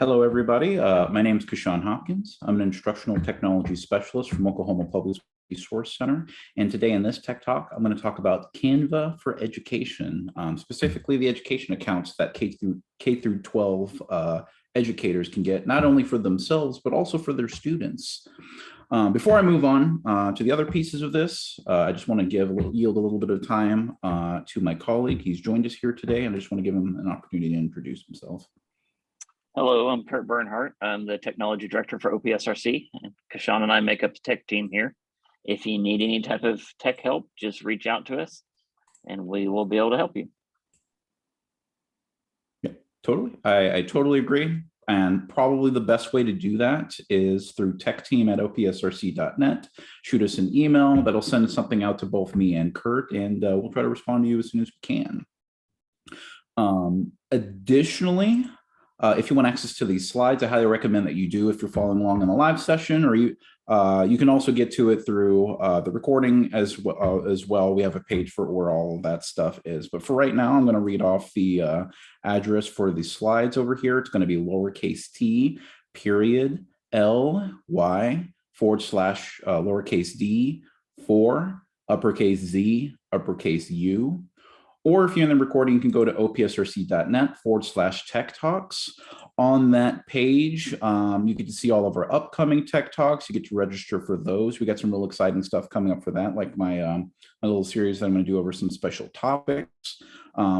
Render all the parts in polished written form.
Hello, everybody. My name is Kashawn Hopkins. I'm an instructional technology specialist from Oklahoma Public Resource Center. And today in this Tech Talk, I'm going to talk about Canva for education, specifically the education accounts that K through 12 educators can get, not only for themselves, but also for their students. Before I move on to the other pieces of this, I just want to yield a little bit of time to my colleague. He's joined us here today, and I just want to give him an opportunity to introduce himself. Hello, I'm Kurt Bernhardt. I'm the technology director for OPSRC. And Kashawn and I make up the tech team here. If you need any type of tech help, just reach out to us and we will be able to help you. Yeah, totally. I totally agree. And probably the best way to do that is through techteam@opsrc.net. Shoot us an email. That'll send something out to both me and Kurt, and we'll try to respond to you as soon as we can. Additionally, if you want access to these slides, I highly recommend that you do if you're following along in the live session, or you can also get to it through the recording as well. We have a page for where all of that stuff is. But for right now, I'm going to read off the address for the slides over here. It's going to be lowercase t period ly/d 4 uppercase Z uppercase U. Or if you're in the recording, you can go to opsrc.net/TechTalks. On that page, you get to see all of our upcoming Tech Talks. You get to register for those. We got some real exciting stuff coming up for that, like my little series that I'm going to do over some special topics.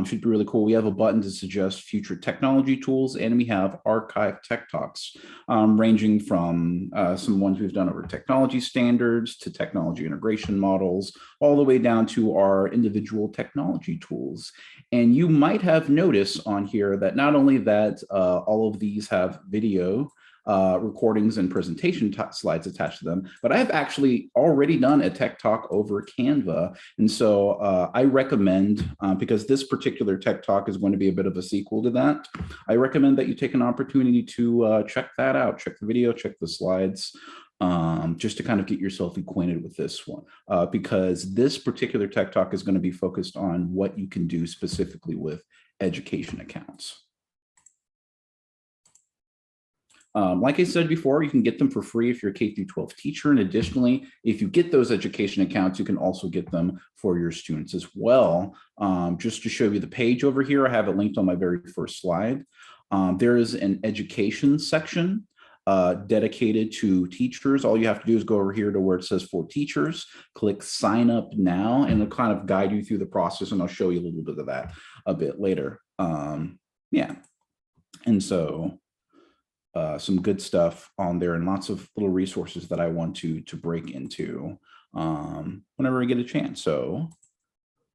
Should be really cool. We have a button to suggest future technology tools, and we have archive Tech Talks, ranging from some ones we've done over technology standards to technology integration models, all the way down to our individual technology tools. And you might have noticed on here that not only that all of these have video recordings and presentation slides attached to them, but I have actually already done a Tech Talk over Canva. And so I recommend, because this particular Tech Talk is going to be a bit of a sequel to that, I recommend that you take an opportunity to check that out, check the video, check the slides, just to kind of get yourself acquainted with this one, because this particular Tech Talk is going to be focused on what you can do specifically with education accounts. Like I said before, you can get them for free if you're a K through 12 teacher. And additionally, if you get those education accounts, you can also get them for your students as well. Just to show you the page over here, I have it linked on my very first slide. There is an education section dedicated to teachers. All you have to do is go over here to where it says for teachers, click sign up now, and it'll kind of guide you through the process. And I'll show you a little bit of that a bit later. Yeah. And so some good stuff on there and lots of little resources that I want to break into whenever I get a chance. So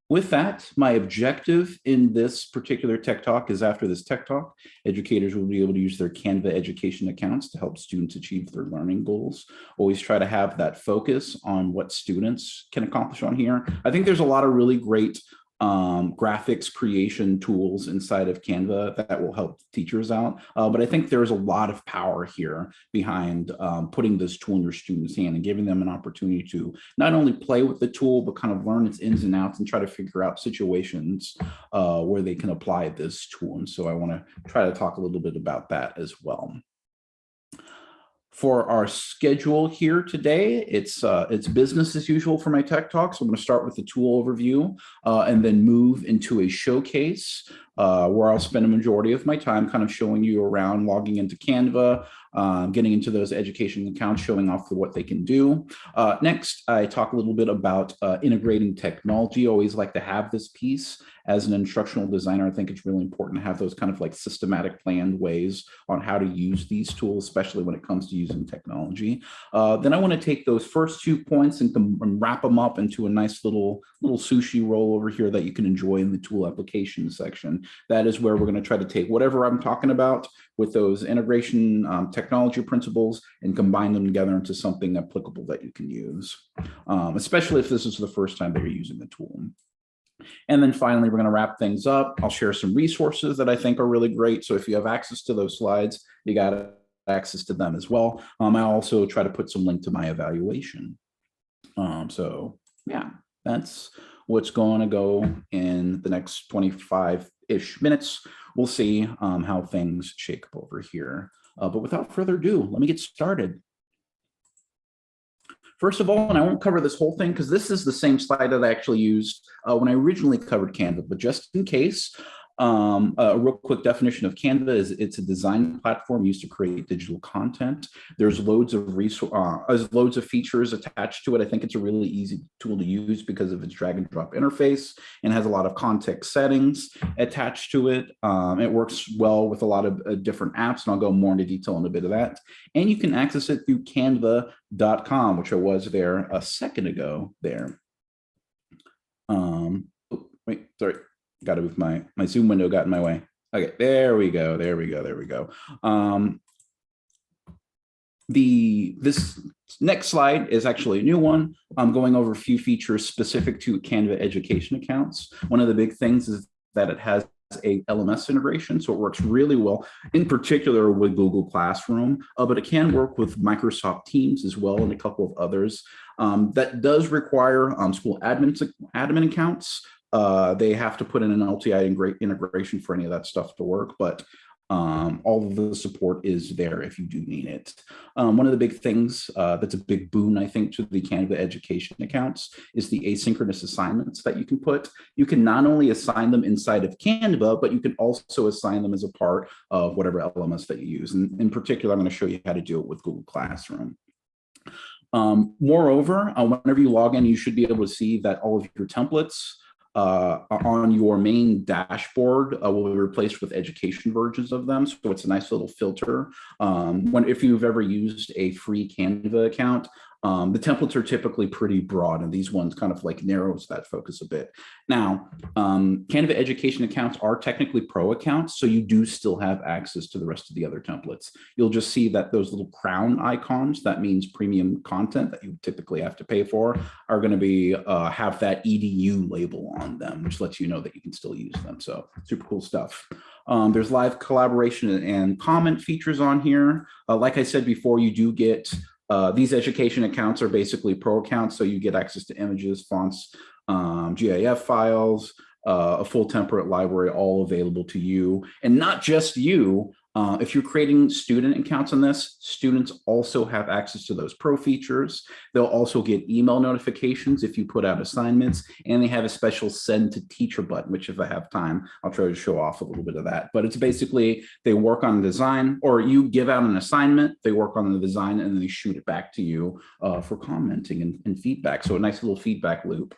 with that, my objective in this particular Tech Talk is after this Tech Talk, educators will be able to use their Canva education accounts to help students achieve their learning goals. Always try to have that focus on what students can accomplish on here. I think there's a lot of really great graphics creation tools inside of Canva that will help teachers out. But I think there's a lot of power here behind putting this tool in your students' hand and giving them an opportunity to not only play with the tool, but kind of learn its ins and outs and try to figure out situations where they can apply this tool. And so I want to try to talk a little bit about that as well. For our schedule here today, it's business as usual for my Tech Talk. So I'm going to start with the tool overview and then move into a showcase where I'll spend a majority of my time kind of showing you around logging into Canva, getting into those education accounts, showing off what they can do. Next, I talk a little bit about integrating technology. I always like to have this piece. As an instructional designer, I think it's really important to have those kind of like systematic planned ways on how to use these tools, especially when it comes to using technology. Then I want to take those first 2 points and wrap them up into a nice little sushi roll over here that you can enjoy in the tool application section. That is where we're going to try to take whatever I'm talking about with those integration technology principles and combine them together into something applicable that you can use, especially if this is the first time that you're using the tool. And then finally, we're going to wrap things up. I'll share some resources that I think are really great. So if you have access to those slides, you got access to them as well. I also try to put some link to my evaluation. So yeah, that's what's going to go in the next 25-ish minutes. we'll see how things shake up over here. But without further ado, let me get started. First of all, and I won't cover this whole thing because this is the same slide that I actually used when I originally covered Canva, but just in case, a real quick definition of Canva is it's a design platform used to create digital content. There's loads of loads of features attached to it. I think it's a really easy tool to use because of its drag and drop interface and has a lot of context settings attached to it. It works well with a lot of different apps, and I'll go more into detail on a bit of that. And you can access it through canva.com, which I was there a second ago there. Wait, sorry. Got to move my Zoom window got in my way. Okay, there we go. This next slide is actually a new one. I'm going over a few features specific to Canva education accounts. One of the big things is that it has a LMS integration, so it works really well, in particular with Google Classroom, but it can work with Microsoft Teams as well and a couple of others. That does require school admin accounts. They have to put in an LTI integration for any of that stuff to work, but all of the support is there if you do need it. One of the big things that's a big boon, I think, to the Canva education accounts is the asynchronous assignments that you can put. You can not only assign them inside of Canva, but you can also assign them as a part of whatever LMS that you use. And in particular, I'm going to show you how to do it with Google Classroom. Moreover, whenever you log in, you should be able to see that all of your templates on your main dashboard will be replaced with education versions of them. So it's a nice little filter. If you've ever used a free Canva account, the templates are typically pretty broad, and these ones kind of like narrows that focus a bit. Now, Canva education accounts are technically pro accounts, so you do still have access to the rest of the other templates. You'll just see that those little crown icons, that means premium content that you typically have to pay for, are going to be have that EDU label on them, which lets you know that you can still use them. So super cool stuff. There's live collaboration and comment features on here. Like I said before, you do get these education accounts are basically pro accounts, so you get access to images, fonts, GIF files, a full template library, all available to you. And not just you, if you're creating student accounts on this, students also have access to those pro features. They'll also get email notifications if you put out assignments, and they have a special send to teacher button, which if I have time, I'll try to show off a little bit of that. But it's basically, they work on design, or you give out an assignment, they work on the design, and then they shoot it back to you for commenting and feedback. So a nice little feedback loop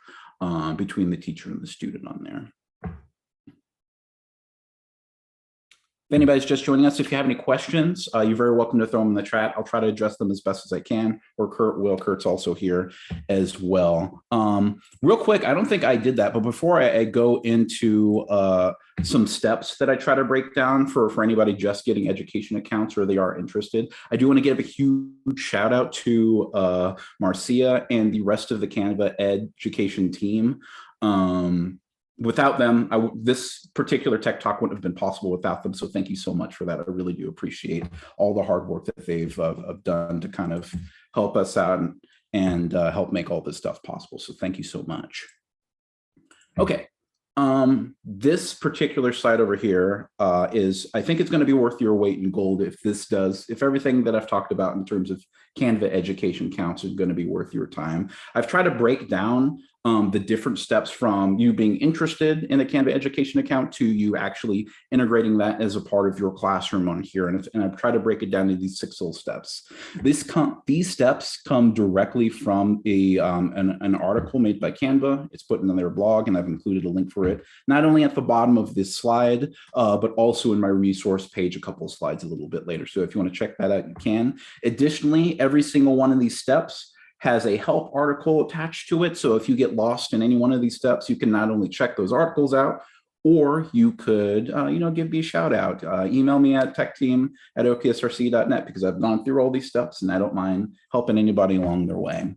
between the teacher and the student on there. If anybody's just joining us, if you have any questions, you're very welcome to throw them in the chat. I'll try to address them as best as I can, or Kurt will. Kurt's also here as well. Real quick, I don't think I did that, but before I go into some steps that I try to break down for anybody just getting education accounts or they are interested, I do want to give a huge shout out to Marcia and the rest of the Canva education team. Without them, this particular tech talk wouldn't have been possible without them. So thank you so much for that. I really do appreciate all the hard work that they've done to kind of help us out and help make all this stuff possible. So thank you so much. Okay. This particular slide over here is, I think it's going to be worth your weight in gold if everything that I've talked about in terms of Canva education counts is going to be worth your time. I've tried to break down the different steps from you being interested in a Canva education account to you actually integrating that as a part of your classroom on here. And I've tried to break it down into these 6 little steps. These steps come directly from an article made by Canva. It's put in their blog, and I've included a link for it, not only at the bottom of this slide, but also in my resource page a couple of slides a little bit later. So if you want to check that out, you can. Additionally, every single one of these steps has a help article attached to it. So if you get lost in any one of these steps, you can not only check those articles out, or you could, give me a shout out. Email me at techteam@opsrc.net, because I've gone through all these steps and I don't mind helping anybody along their way.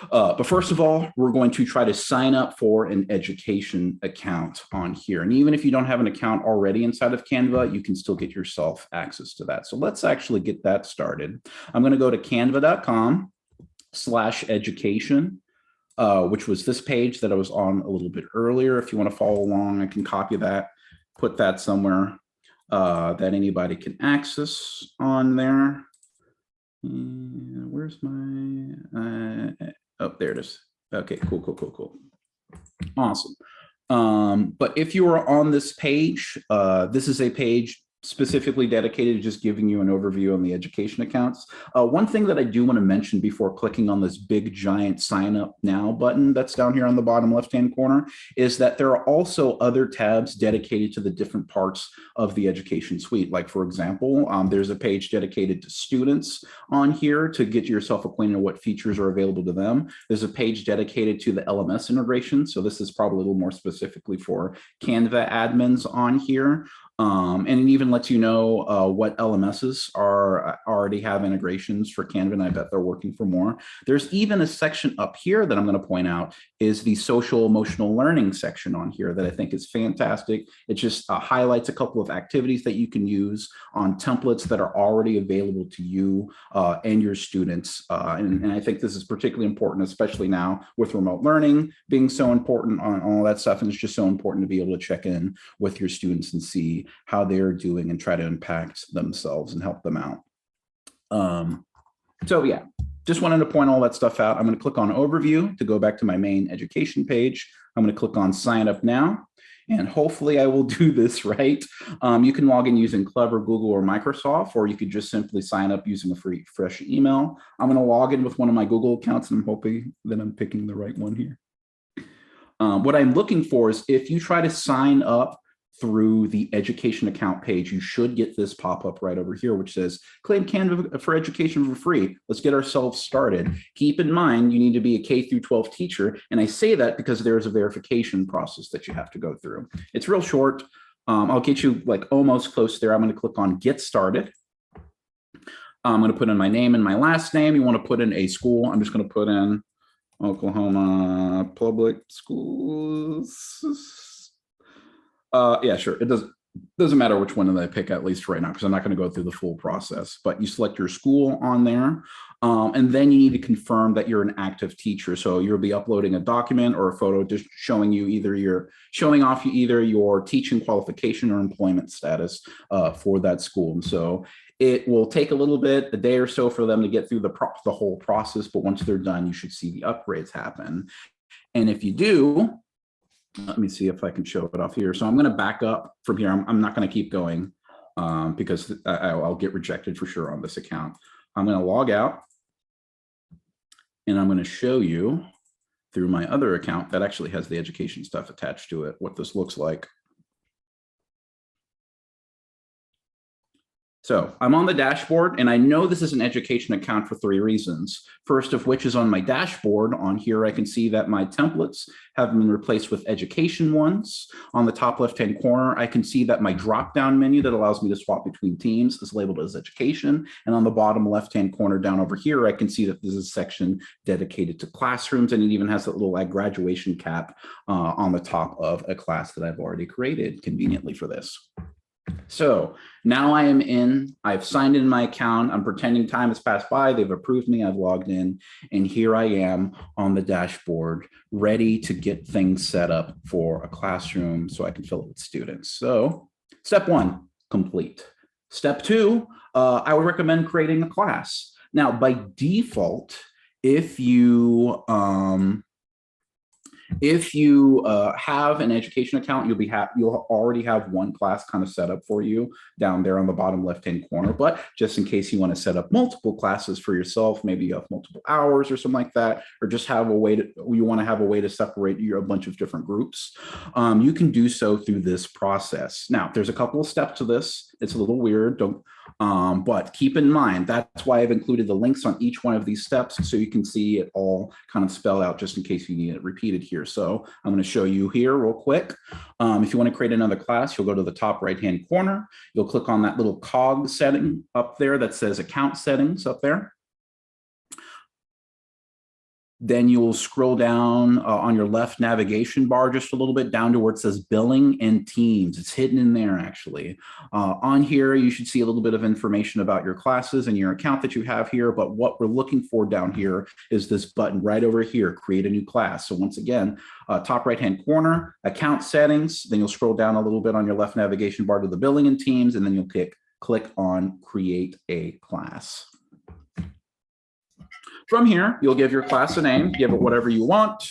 But first of all, we're going to try to sign up for an education account on here. And even if you don't have an account already inside of Canva, you can still get yourself access to that. So let's actually get that started. I'm going to go to canva.com/education, which was this page that I was on a little bit earlier. If you want to follow along, I can copy that, put that somewhere. that anybody can access on there. And where's my, oh, there it is. Okay, cool. Awesome. But if you are on this page, this is a page specifically dedicated to just giving you an overview on the education accounts. One thing that I do want to mention before clicking on this big giant sign up now button that's down here on the bottom left-hand corner is that there are also other tabs dedicated to the different parts of the education suite. Like for example, there's a page dedicated to students on here to get yourself acquainted with what features are available to them. There's a page dedicated to the LMS integration. So this is probably a little more specifically for Canva admins on here. And it even lets you know what LMSs already have integrations for Canva, and I bet they're working for more. There's even a section up here that I'm going to point out is the social emotional learning section on here that I think is fantastic. It just highlights a couple of activities that you can use on templates that are already available to you and your students. And I think this is particularly important, especially now with remote learning being so important on all that stuff. And it's just so important to be able to check in with your students and see how they're doing and try to impact themselves and help them out. So yeah, just wanted to point all that stuff out. I'm going to click on overview to go back to my main education page. I'm going to click on sign up now, and hopefully I will do this right. You can log in using Clever, Google, or Microsoft, or you could just simply sign up using a free fresh email. I'm going to log in with one of my Google accounts, and I'm hoping that I'm picking the right one here. What I'm looking for is if you try to sign up through the education account page, you should get this pop-up right over here, which says claim Canva for education for free. Let's get ourselves started. Keep in mind, you need to be a K through 12 teacher. And I say that because there's a verification process that you have to go through. It's real short. I'll get you like almost close there. I'm going to click on get started. I'm going to put in my name and my last name. You want to put in a school. I'm just going to put in Oklahoma Public Schools. Yeah, sure. It doesn't matter which one that I pick, at least right now, because I'm not going to go through the full process. But you select your school on there, and then you need to confirm that you're an active teacher. So you'll be uploading a document or a photo just showing you showing off either your teaching qualification or employment status for that school. And so it will take a little bit, a day or so, for them to get through the whole process. But once they're done, you should see the upgrades happen. And if you do, let me see if I can show it off here. So I'm going to back up from here. I'm not going to keep going because I'll get rejected for sure on this account. I'm going to log out, and I'm going to show you through my other account that actually has the education stuff attached to it, what this looks like. So I'm on the dashboard, and I know this is an education account for 3 reasons. First of which is on my dashboard on here, I can see that my templates have been replaced with education ones. On the top left-hand corner, I can see that my drop-down menu that allows me to swap between teams is labeled as education. And on the bottom left-hand corner down over here, I can see that there's a section dedicated to classrooms, and it even has that little like graduation cap on the top of a class that I've already created conveniently for this. So now I am in, I've signed in my account. I'm pretending time has passed by. They've approved me. I've logged in, and here I am on the dashboard, ready to get things set up for a classroom so I can fill it with students. So step 1, complete. Step 2, I would recommend creating a class. Now, by default, if you have an education account, you'll already have one class kind of set up for you down there on the bottom left-hand corner. But just in case you want to set up multiple classes for yourself, maybe you have multiple hours or something like that, or just you want to have a way to separate a bunch of different groups, you can do so through this process. Now, there's a couple of steps to this. It's a little weird, but keep in mind, that's why I've included the links on each one of these steps so you can see it all kind of spelled out just in case you need it repeated here. So I'm going to show you here real quick. If you want to create another class, you'll go to the top right-hand corner. You'll click on that little cog setting up there that says account settings up there. Then you'll scroll down on your left navigation bar just a little bit down to where it says billing and teams. It's hidden in there actually. On here, you should see a little bit of information about your classes and your account that you have here. But what we're looking for down here is this button right over here, create a new class. So once again, top right-hand corner, account settings. Then you'll scroll down a little bit on your left navigation bar to the billing and teams, and then you'll click on create a class. From here, you'll give your class a name, give it whatever you want.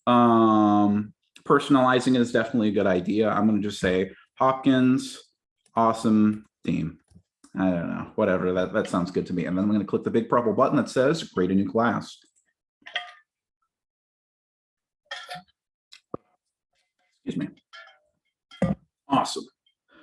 Personalizing it is definitely a good idea. I'm going to just say Hopkins Awesome Team. I don't know, whatever, that sounds good to me. And then I'm going to click the big purple button that says create a new class. Excuse me. Awesome.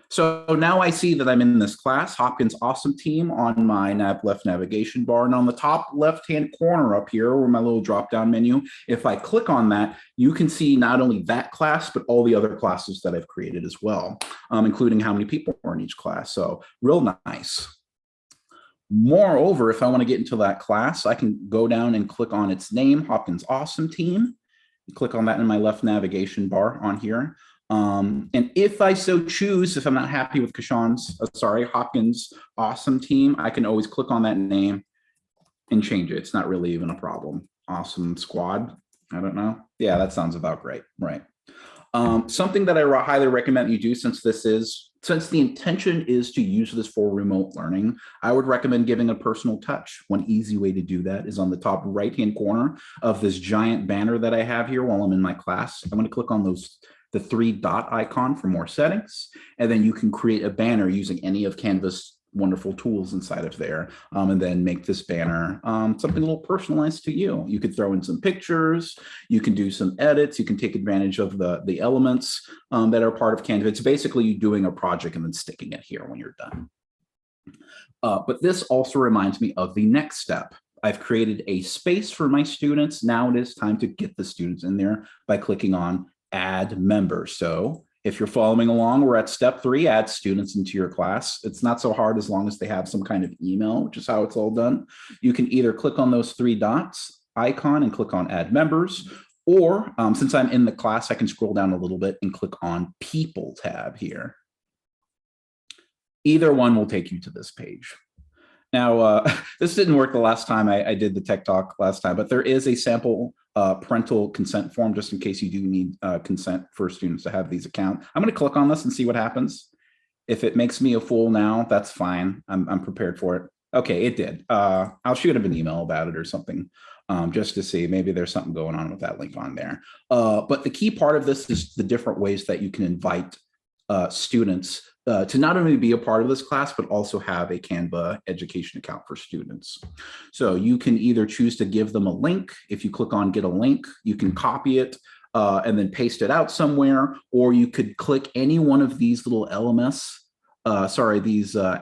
So now I see that I'm in this class, Hopkins Awesome Team, on my left navigation bar. And on the top left-hand corner up here, where my little drop-down menu, if I click on that, you can see not only that class, but all the other classes that I've created as well, including how many people are in each class. So real nice. Moreover, if I want to get into that class, I can go down and click on its name, Hopkins Awesome Team. Click on that in my left navigation bar on here. And if I so choose, if I'm not happy with Hopkins Awesome Team, I can always click on that name and change it. It's not really even a problem. Awesome Squad. I don't know. Yeah, that sounds about great. Right. Something that I highly recommend you do, since the intention is to use this for remote learning, I would recommend giving a personal touch. One easy way to do that is on the top right-hand corner of this giant banner that I have here while I'm in my class. I'm going to click on the 3-dot icon for more settings, and then you can create a banner using any of Canva's wonderful tools inside of there, and then make this banner something a little personalized to you. You could throw in some pictures, you can do some edits, you can take advantage of the elements that are part of Canva. It's basically you doing a project and then sticking it here when you're done. But this also reminds me of the next step. I've created a space for my students. Now it is time to get the students in there by clicking on add members. So if you're following along, we're at step 3, add students into your class. It's not so hard as long as they have some kind of email, which is how it's all done. You can either click on those 3 dots icon and click on add members, or since I'm in the class, I can scroll down a little bit and click on people tab here. Either one will take you to this page. Now, this didn't work the last time I did the tech talk last time, but there is a sample parental consent form just in case you do need consent for students to have these accounts. I'm going to click on this and see what happens. If it makes me a fool now, that's fine. I'm prepared for it. Okay, it did. I'll shoot him an email about it or something just to see. Maybe there's something going on with that link on there. But the key part of this is the different ways that you can invite students to not only be a part of this class, but also have a Canva education account for students. So you can either choose to give them a link. If you click on get a link, you can copy it and then paste it out somewhere, or you could click any one of these little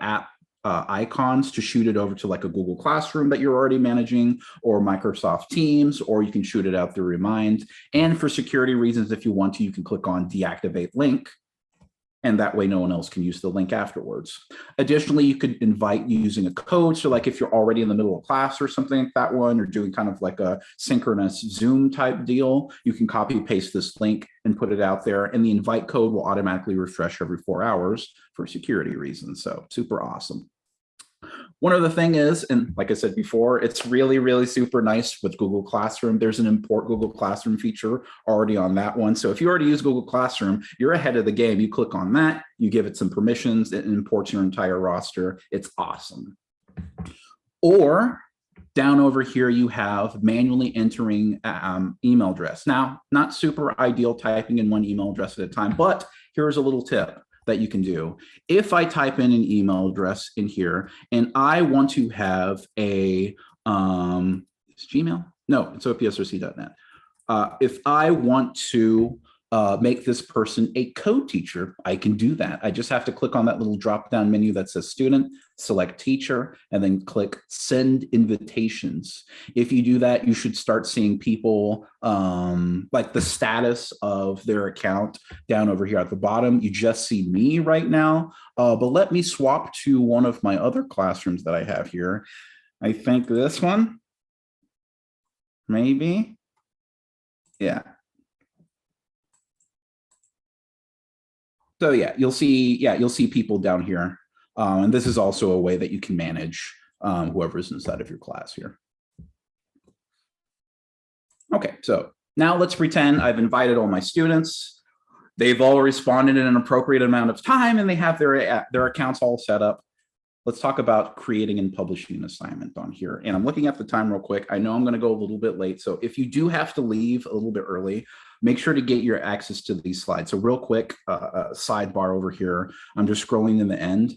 app icons to shoot it over to like a Google Classroom that you're already managing, or Microsoft Teams, or you can shoot it out through Remind. And for security reasons, if you want to, you can click on deactivate link, and that way no one else can use the link afterwards. Additionally, you could invite using a code. So like if you're already in the middle of class or something like that one, or doing kind of like a synchronous Zoom type deal, you can copy paste this link and put it out there, and the invite code will automatically refresh every 4 hours for security reasons. So super awesome. One other thing is, and like I said before, it's really, really super nice with Google Classroom. There's an import Google Classroom feature already on that one. So if you already use Google Classroom, you're ahead of the game. You click on that, you give it some permissions, it imports your entire roster. It's awesome. Or down over here, you have manually entering email address. Now, not super ideal typing in one email address at a time, but here's a little tip that you can do. If I type in an email address in here and I want to have a, it's Gmail? No, it's opsrc.net. If I want to make this person a co-teacher, I can do that. I just have to click on that little drop-down menu that says student, select teacher, and then click send invitations. If you do that, you should start seeing people like the status of their account down over here at the bottom. You just see me right now, but let me swap to one of my other classrooms that I have here. I think this one. maybe. Yeah. So yeah, you'll see people down here. And this is also a way that you can manage whoever's inside of your class here. Okay, so now let's pretend I've invited all my students. They've all responded in an appropriate amount of time and they have their accounts all set up. Let's talk about creating and publishing an assignment on here. And I'm looking at the time real quick. I know I'm going to go a little bit late. So if you do have to leave a little bit early, make sure to get your access to these slides. So real quick, sidebar over here. I'm just scrolling in the end.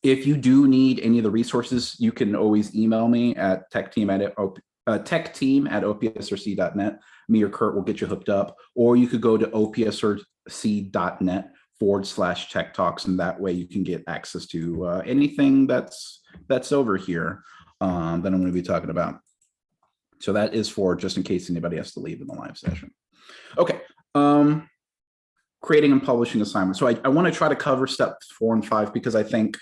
If you do need any of the resources, you can always email me at techteam@opsrc.net. Me or Kurt will get you hooked up, or you could go to opsrc.net/TechTalks, and that way you can get access to anything that's over here that I'm going to be talking about. So that is for just in case anybody has to leave in the live session. Okay. Creating and publishing assignments. So I want to try to cover steps 4 and 5 because I think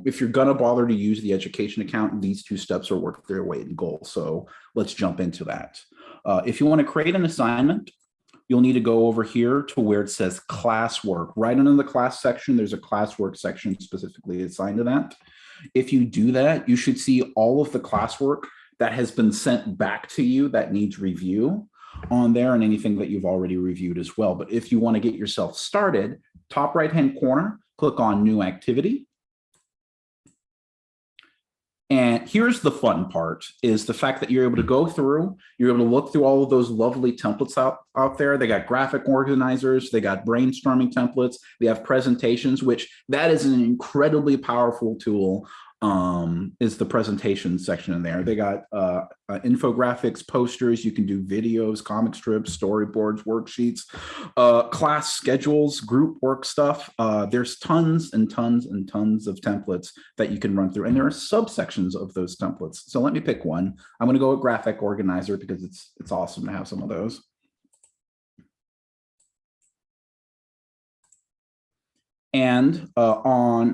if you're going to bother to use the education account, these 2 steps are worth their weight in gold. So let's jump into that. If you want to create an assignment, you'll need to go over here to where it says classwork. Right under the class section, there's a classwork section specifically assigned to that. If you do that, you should see all of the classwork that has been sent back to you that needs review on there, and anything that you've already reviewed as well. But if you want to get yourself started, top right-hand corner, click on New Activity. And here's the fun part, is the fact that you're able to go through, you're able to look through all of those lovely templates out there. They got graphic organizers, they got brainstorming templates, they have presentations, which that is an incredibly powerful tool, is the presentation section in there. They got infographics, posters, you can do videos, comic strips, storyboards, worksheets, class schedules, group work stuff. There's tons and tons and tons of templates that you can run through, and there are subsections of those templates. So let me pick one. I'm going to go with graphic organizer because it's awesome to have some of those. And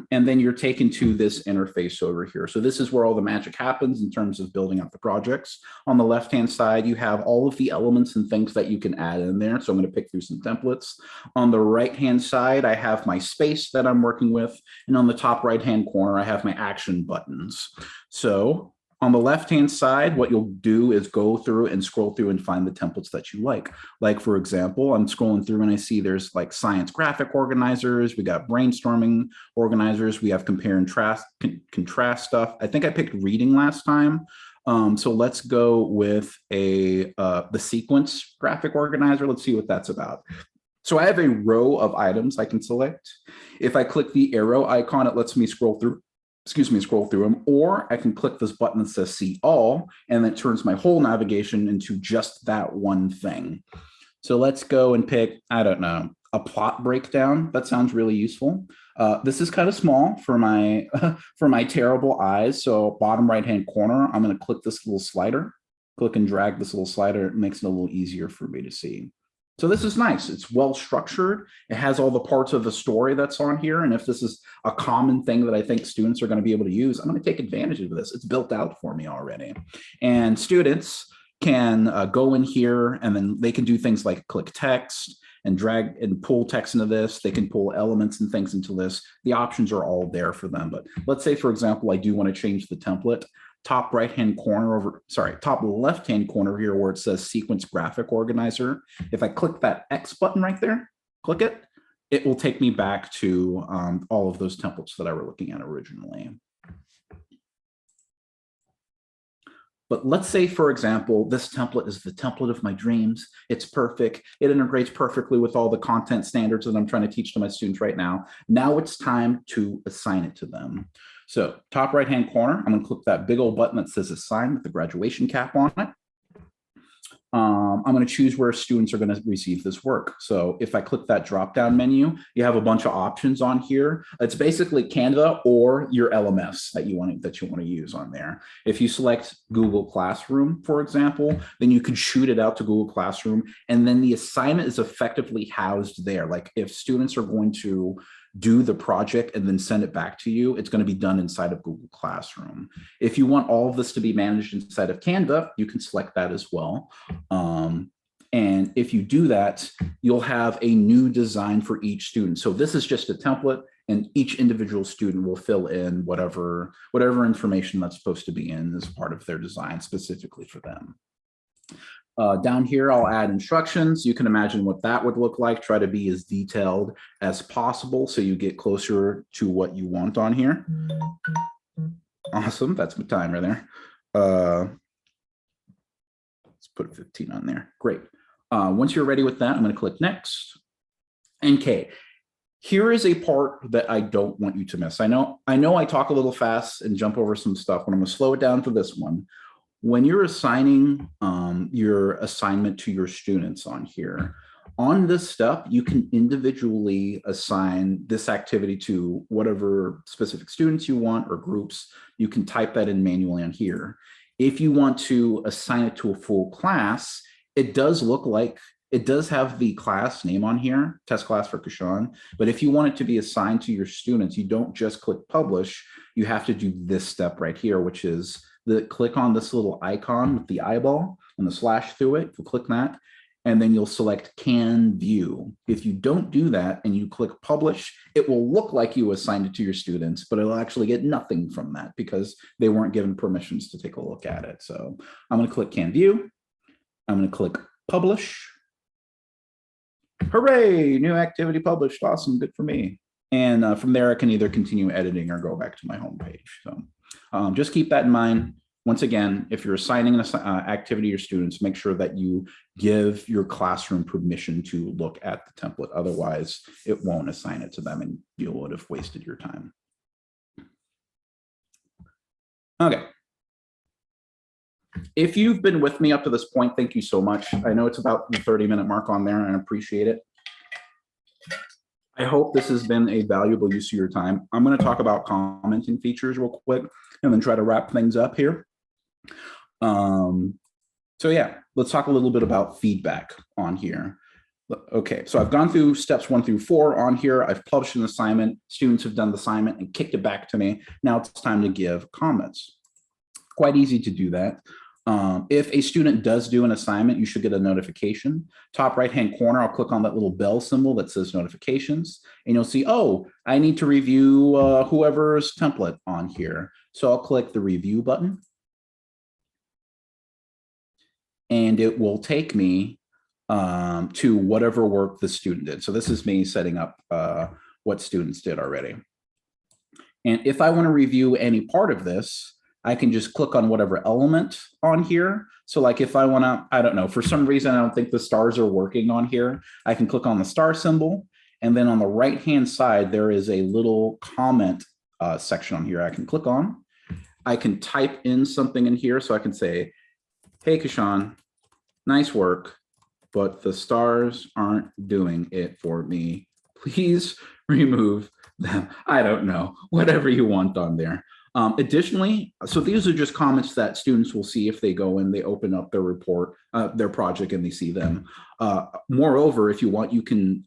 then you're taken to this interface over here. So this is where all the magic happens in terms of building out the projects. On the left-hand side, you have all of the elements and things that you can add in there. So I'm going to pick through some templates. On the right-hand side, I have my space that I'm working with. And on the top right-hand corner, I have my action buttons. So on the left-hand side, what you'll do is go through and scroll through and find the templates that you like. Like, for example, I'm scrolling through and I see there's like science graphic organizers. We got brainstorming organizers. We have compare and contrast stuff. I think I picked reading last time. So let's go with the sequence graphic organizer. Let's see what that's about. So I have a row of items I can select. If I click the arrow icon, it lets me scroll through them, or I can click this button that says see all, and it turns my whole navigation into just that one thing. So let's go and pick, I don't know, a plot breakdown. That sounds really useful. This is kind of small for my for my terrible eyes. So bottom right-hand corner, I'm going to click this little slider, click and drag this little slider. It makes it a little easier for me to see. So this is nice. It's well structured. It has all the parts of the story that's on here. And if this is a common thing that I think students are going to be able to use, I'm going to take advantage of this. It's built out for me already. And students can go in here and then they can do things like click text and drag and pull text into this. They can pull elements and things into this. The options are all there for them. But let's say, for example, I do want to change the template. Top right-hand corner top left-hand corner here where it says sequence graphic organizer. If I click that X button right there, click it, it will take me back to all of those templates that I were looking at originally. But let's say, for example, this template is the template of my dreams. It's perfect. It integrates perfectly with all the content standards that I'm trying to teach to my students right now. Now it's time to assign it to them. So top right-hand corner, I'm going to click that big old button that says assign with the graduation cap on it. I'm going to choose where students are going to receive this work. So if I click that drop-down menu, you have a bunch of options on here. It's basically Canva or your LMS that you want to use on there. If you select Google Classroom, for example, then you can shoot it out to Google Classroom, and then the assignment is effectively housed there. Like if students are going to do the project and then send it back to you, it's going to be done inside of Google Classroom. If you want all of this to be managed inside of Canva, you can select that as well. And if you do that, you'll have a new design for each student. So this is just a template, and each individual student will fill in whatever information that's supposed to be in as part of their design specifically for them. Down here, I'll add instructions. You can imagine what that would look like. Try to be as detailed as possible so you get closer to what you want on here. Awesome, that's my timer there. Let's put 15 on there, great. Once you're ready with that, I'm gonna click next. Okay, here is a part that I don't want you to miss. I know I talk a little fast and jump over some stuff, but I'm gonna slow it down for this one. When you're assigning your assignment to your students on here, on this step, you can individually assign this activity to whatever specific students you want or groups. You can type that in manually on here. If you want to assign it to a full class, it does look like, it does have the class name on here, test class for Kashan, but if you want it to be assigned to your students, you don't just click publish, you have to do this step right here, which is click on this little icon with the eyeball and the slash through it. You'll click that, and then you'll select can view. If you don't do that and you click publish, it will look like you assigned it to your students, but it'll actually get nothing from that because they weren't given permissions to take a look at it. So I'm going to click can view. I'm going to click publish. Hooray, new activity published. Awesome, good for me. And from there, I can either continue editing or go back to my home page. So just keep that in mind. Once again, if you're assigning an activity to your students, make sure that you give your classroom permission to look at the template. Otherwise, it won't assign it to them and you would have wasted your time. Okay. If you've been with me up to this point, thank you so much. I know it's about the 30-minute mark on there and I appreciate it. I hope this has been a valuable use of your time. I'm going to talk about commenting features real quick and then try to wrap things up here. So yeah, let's talk a little bit about feedback on here. Okay, so I've gone through steps 1 through 4 on here. I've published an assignment. Students have done the assignment and kicked it back to me. Now it's time to give comments. Quite easy to do that. If a student does do an assignment, you should get a notification. Top right-hand corner, I'll click on that little bell symbol that says notifications, and you'll see, oh, I need to review whoever's template on here. So I'll click the review button, and it will take me to whatever work the student did. So this is me setting up what students did already. And if I want to review any part of this, I can just click on whatever element on here. So like if I want to, I don't know, for some reason, I don't think the stars are working on here. I can click on the star symbol. And then on the right-hand side, there is a little comment section on here I can click on. I can type in something in here. So I can say, hey, Kashan, nice work, but the stars aren't doing it for me. Please remove them. I don't know, whatever you want on there. Additionally, so these are just comments that students will see if they go and they open up their report, their project, and they see them. Moreover, if you want, you can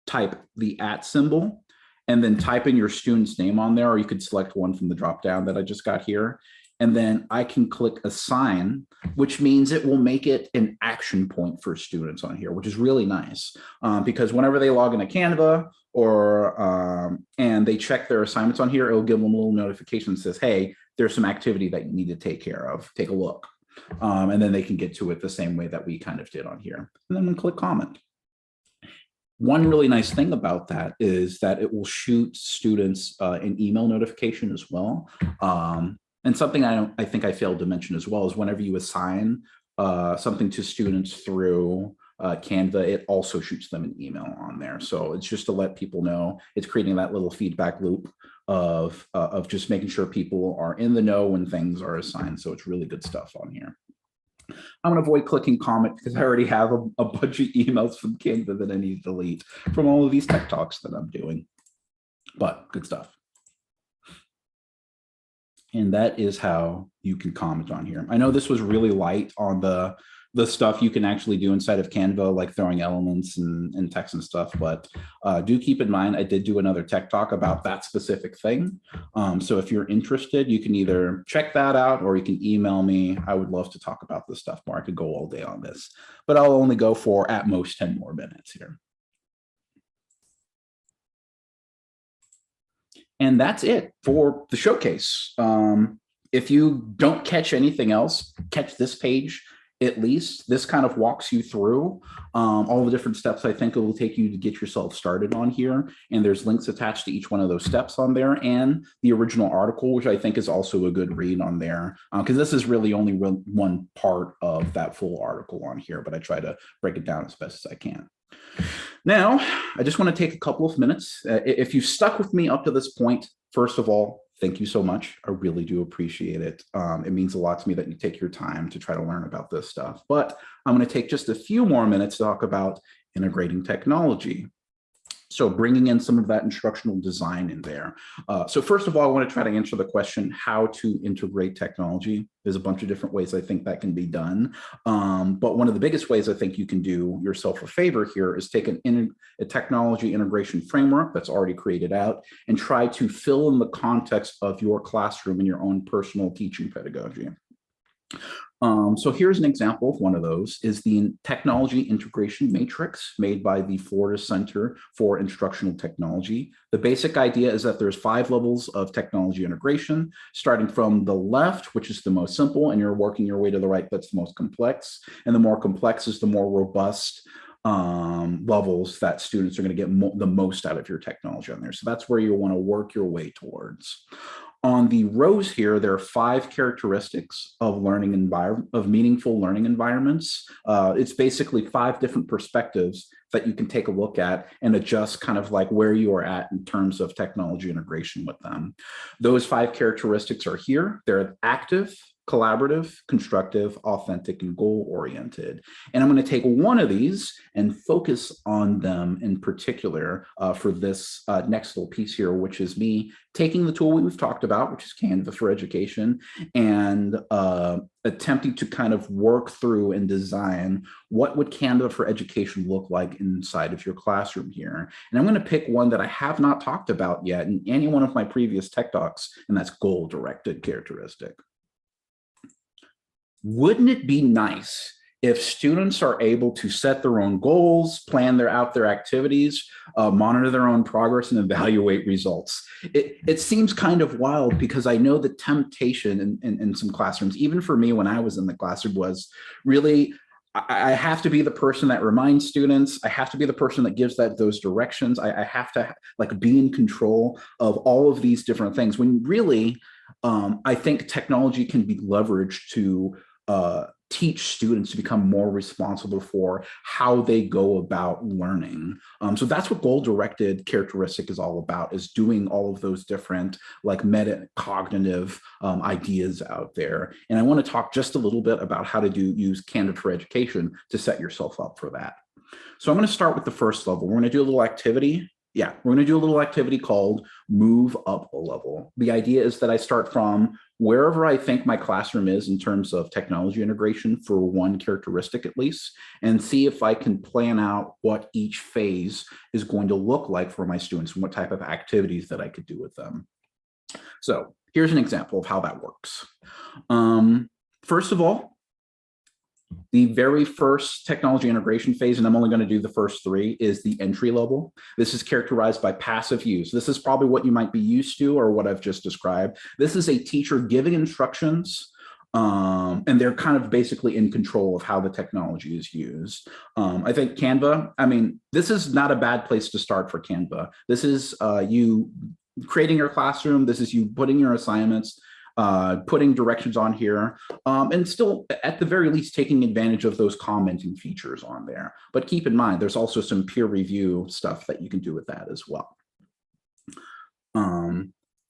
type the @ symbol and then type in your student's name on there, or you could select one from the drop down that I just got here. And then I can click assign, which means it will make it an action point for students on here, which is really nice because whenever they log into Canva or and they check their assignments on here, it'll give them a little notification that says, hey, there's some activity that you need to take care of. Take a look. And then they can get to it the same way that we kind of did on here. And then click comment. One really nice thing about that is that it will shoot students an email notification as well. And something I think I failed to mention as well is whenever you assign something to students through Canva, it also shoots them an email on there. So it's just to let people know, it's creating that little feedback loop of just making sure people are in the know when things are assigned. So it's really good stuff on here. I'm going to avoid clicking comment because I already have a bunch of emails from Canva that I need to delete from all of these tech talks that I'm doing. But good stuff. And that is how you can comment on here. I know this was really light on the the stuff you can actually do inside of Canva, like throwing elements and text and stuff. But do keep in mind, I did do another tech talk about that specific thing. So if you're interested, you can either check that out or you can email me. I would love to talk about this stuff more. I could go all day on this, but I'll only go for at most 10 more minutes here. And that's it for the showcase. If you don't catch anything else, catch this page at least. This kind of walks you through all the different steps I think it will take you to get yourself started on here. And there's links attached to each one of those steps on there, and the original article, which I think is also a good read on there, because this is really only one part of that full article on here, but I try to break it down as best as I can. Now, I just want to take a couple of minutes. If you've stuck with me up to this point, first of all, thank you so much. I really do appreciate it. It means a lot to me that you take your time to try to learn about this stuff. But I'm going to take just a few more minutes to talk about integrating technology. So bringing in some of that instructional design in there. So first of all, I want to try to answer the question, how to integrate technology. There's a bunch of different ways I think that can be done. But one of the biggest ways I think you can do yourself a favor here is take a technology integration framework that's already created out and try to fill in the context of your classroom and your own personal teaching pedagogy. So here's an example of one of those, is the technology integration matrix made by the Florida Center for Instructional Technology. The basic idea is that there's 5 levels of technology integration, starting from the left, which is the most simple, and you're working your way to the right, that's the most complex. And the more complex is the more robust levels that students are going to get the most out of your technology on there. So that's where you want to work your way towards. On the rows here, there are 5 characteristics of meaningful learning environments. It's basically 5 different perspectives that you can take a look at and adjust kind of like where you are at in terms of technology integration with them. Those 5 characteristics are here. They're active, collaborative, constructive, authentic, and goal-oriented. And I'm going to take one of these and focus on them in particular for this next little piece here, which is me taking the tool we've talked about, which is Canva for Education, and attempting to kind of work through and design what would Canva for Education look like inside of your classroom here. And I'm going to pick one that I have not talked about yet in any one of my previous Tech Talks, and that's goal-directed characteristic. Wouldn't it be nice if students are able to set their own goals, plan out their activities, monitor their own progress, and evaluate results? It seems kind of wild, because I know the temptation in some classrooms, even for me when I was in the classroom, was really, I have to be the person that reminds students. I have to be the person that gives those directions. I have to like be in control of all of these different things, when really, I think technology can be leveraged to teach students to become more responsible for how they go about learning. So that's what goal-directed characteristic is all about, is doing all of those different like metacognitive ideas out there. And I want to talk just a little bit about how to use Canva for Education to set yourself up for that. So I'm going to start with the first level. We're going to do a little activity. Yeah, we're going to do a little activity called move up a level. The idea is that I start from wherever I think my classroom is in terms of technology integration for one characteristic at least, and see if I can plan out what each phase is going to look like for my students and what type of activities that I could do with them. So here's an example of how that works. First of all, the very first technology integration phase, and I'm only going to do the first 3, is the entry level. This is characterized by passive use. This is probably what you might be used to or what I've just described. This is a teacher giving instructions, and they're kind of basically in control of how the technology is used. I think Canva, I mean, this is not a bad place to start for Canva. This is you creating your classroom. This is you putting your assignments, putting directions on here, and still at the very least taking advantage of those commenting features on there. But keep in mind, there's also some peer review stuff that you can do with that as well.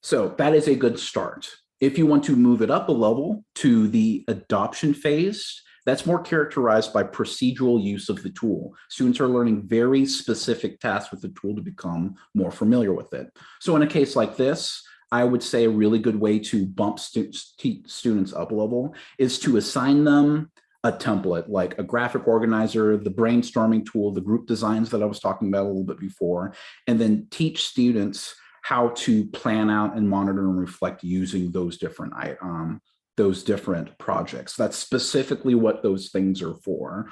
So that is a good start. If you want to move it up a level to the adoption phase, that's more characterized by procedural use of the tool. Students are learning very specific tasks with the tool to become more familiar with it. So in a case like this, I would say a really good way to bump students up a level is to assign them a template like a graphic organizer, the brainstorming tool, the group designs that I was talking about a little bit before, and then teach students how to plan out and monitor and reflect using those different projects. That's specifically what those things are for,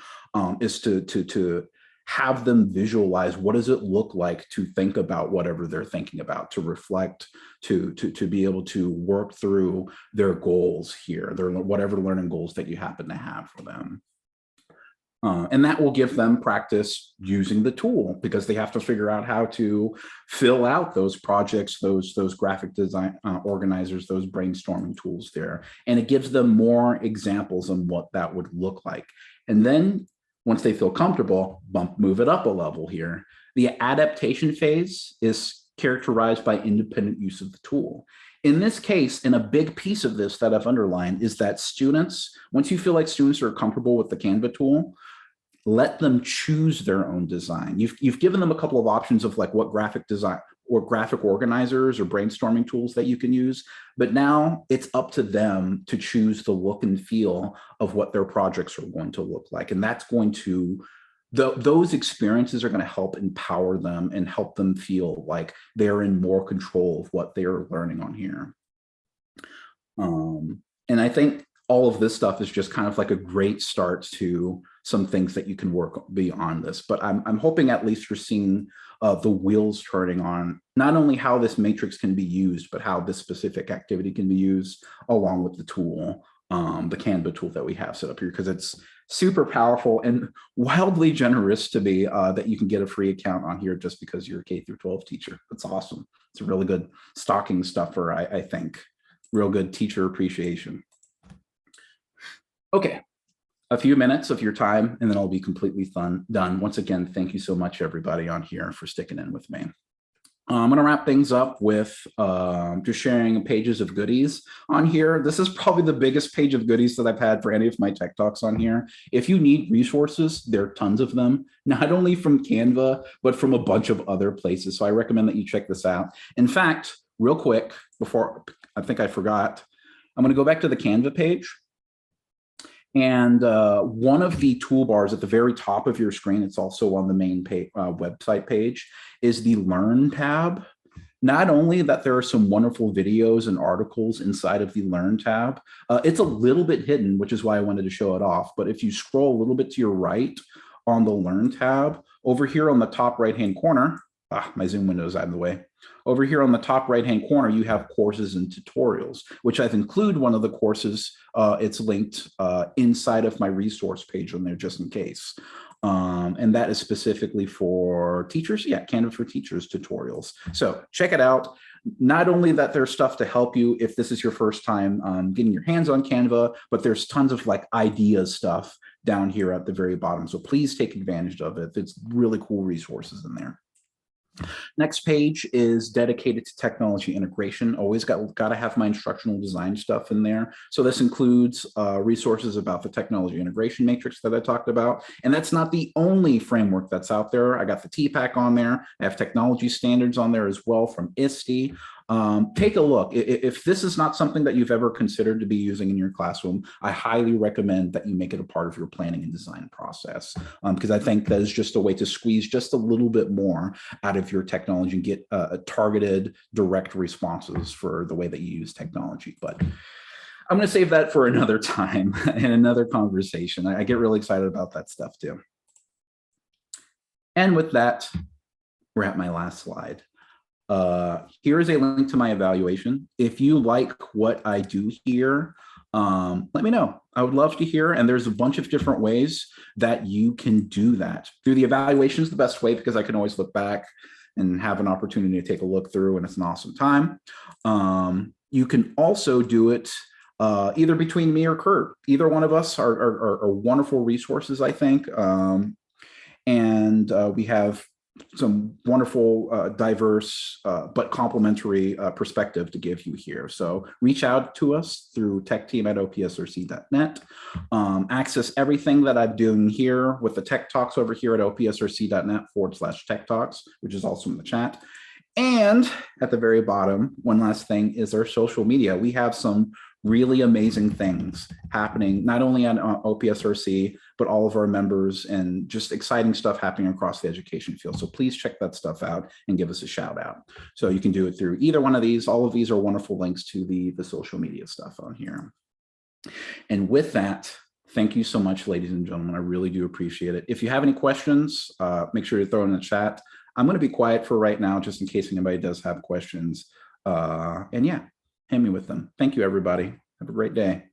is to have them visualize what does it look like to think about whatever they're thinking about, to reflect, to be able to work through their goals here, their whatever learning goals that you happen to have for them. And that will give them practice using the tool, because they have to figure out how to fill out those projects, those graphic design organizers, those brainstorming tools there. And it gives them more examples on what that would look like. And then once they feel comfortable, move it up a level here. The adaptation phase is characterized by independent use of the tool. In this case, and a big piece of this that I've underlined is that students, once you feel like students are comfortable with the Canva tool, let them choose their own design. You've given them a couple of options of like what graphic design or graphic organizers or brainstorming tools that you can use, but now it's up to them to choose the look and feel of what their projects are going to look like. And that's going to, those experiences are going to help empower them and help them feel like they're in more control of what they're learning on here. And I think all of this stuff is just kind of like a great start to some things that you can work beyond this. But I'm hoping at least you're seeing the wheels turning on not only how this matrix can be used, but how this specific activity can be used along with the tool, the Canva tool that we have set up here, because it's super powerful and wildly generous to me that you can get a free account on here just because you're a K-12 teacher. That's awesome. It's a really good stocking stuffer, I think. Real good teacher appreciation. Okay, a few minutes of your time and then I'll be completely done. Once again, thank you so much everybody on here for sticking in with me. I'm going to wrap things up with just sharing pages of goodies on here. This is probably the biggest page of goodies that I've had for any of my tech talks on here. If you need resources, there are tons of them, not only from Canva, but from a bunch of other places. So I recommend that you check this out. In fact, real quick, before I think I forgot, I'm going to go back to the Canva page. And one of the toolbars at the very top of your screen, it's also on the main website page, is the Learn tab. Not only that there are some wonderful videos and articles inside of the Learn tab, it's a little bit hidden, which is why I wanted to show it off. But if you scroll a little bit to your right on the Learn tab, over here on the top right-hand corner, my Zoom window is out of the way. Over here on the top right-hand corner, you have courses and tutorials, which I've included one of the courses. It's linked inside of my resource page on there just in case. And that is specifically for teachers. Yeah, Canva for Teachers tutorials. So check it out. Not only that there's stuff to help you if this is your first time getting your hands on Canva, but there's tons of like ideas stuff down here at the very bottom. So please take advantage of it. It's really cool resources in there. Next page is dedicated to technology integration. Always got to have my instructional design stuff in there. So this includes resources about the technology integration matrix that I talked about. And that's not the only framework that's out there. I got the TPAC on there. I have technology standards on there as well from ISTE. Take a look. If this is not something that you've ever considered to be using in your classroom, I highly recommend that you make it a part of your planning and design process, because I think that is just a way to squeeze just a little bit more out of your technology and get targeted, direct responses for the way that you use technology. But I'm going to save that for another time and another conversation. I get really excited about that stuff too. And with that, we're at my last slide. Here is a link to my evaluation. If you like what I do here, let me know. I would love to hear. And there's a bunch of different ways that you can do that. Through the evaluation is the best way because I can always look back and have an opportunity to take a look through, and it's an awesome time. You can also do it either between me or Kurt. Either one of us are wonderful resources, I think. And we have some wonderful, diverse, but complementary perspective to give you here. So reach out to us through techteam@opsrc.net. Access everything that I'm doing here with the Tech Talks over here at opsrc.net/techtalks, which is also in the chat. And at the very bottom, one last thing is our social media. We have some really amazing things happening, not only on OPSRC, but all of our members, and just exciting stuff happening across the education field. So please check that stuff out and give us a shout out. So you can do it through either one of these. All of these are wonderful links to the social media stuff on here. And with that, thank you so much, ladies and gentlemen. I really do appreciate it. If you have any questions, make sure to throw in the chat. I'm going to be quiet for right now, just in case anybody does have questions. And yeah, hit me with them. Thank you, everybody. Have a great day.